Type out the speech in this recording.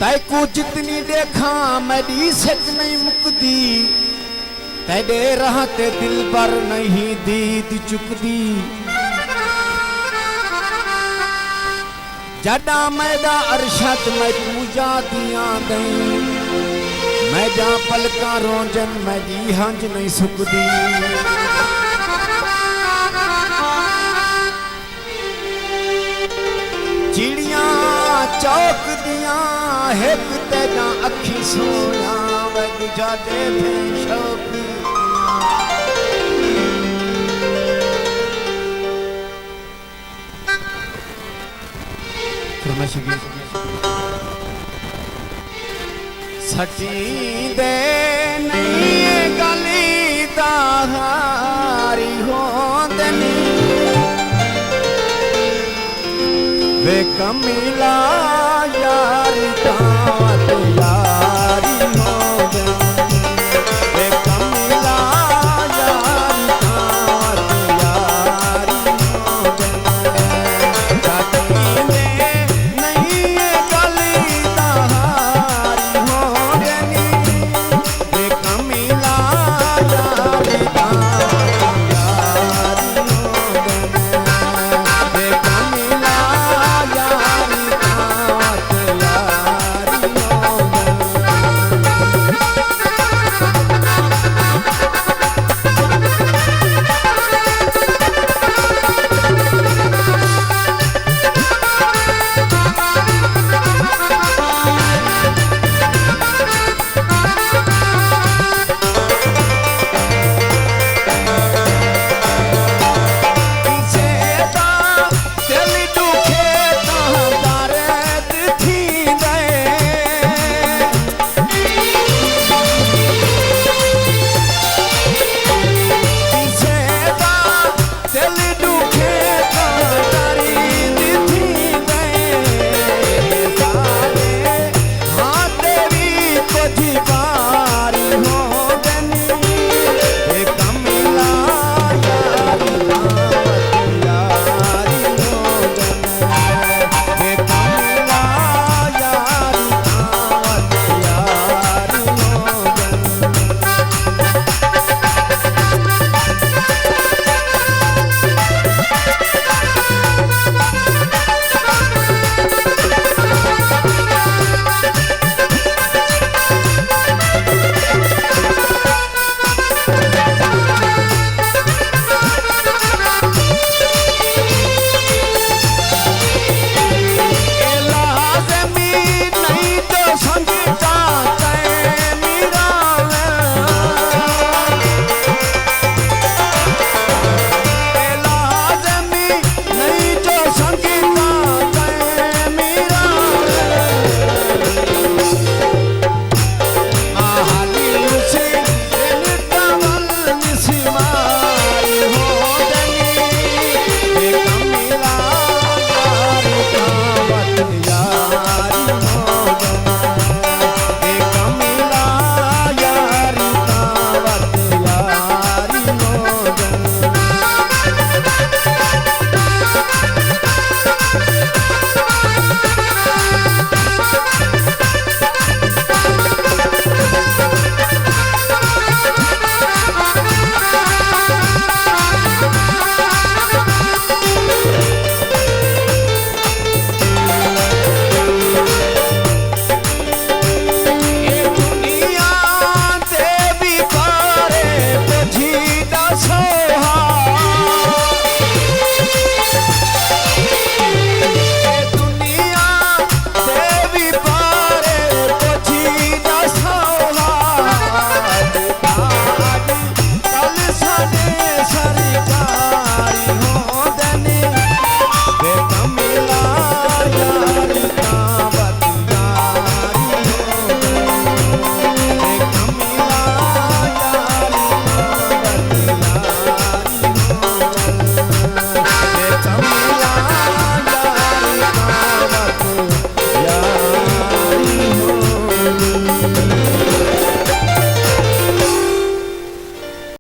तैको जितनी देखा मेरी सच नहीं मुकदी, तेरे रहते दिल पर नहीं दीद चुकदी। जड़ा मैदा अरशद मैं पूजा दिया दई, मैं जा पलका रोजन मैं जी हंज नहीं सुकदी। चिड़िया चौक दिया एक तेजा अखी सोया वे दूजा दे थे शौक। सची दे नहीं गली दारी होंदे वे कमीला यार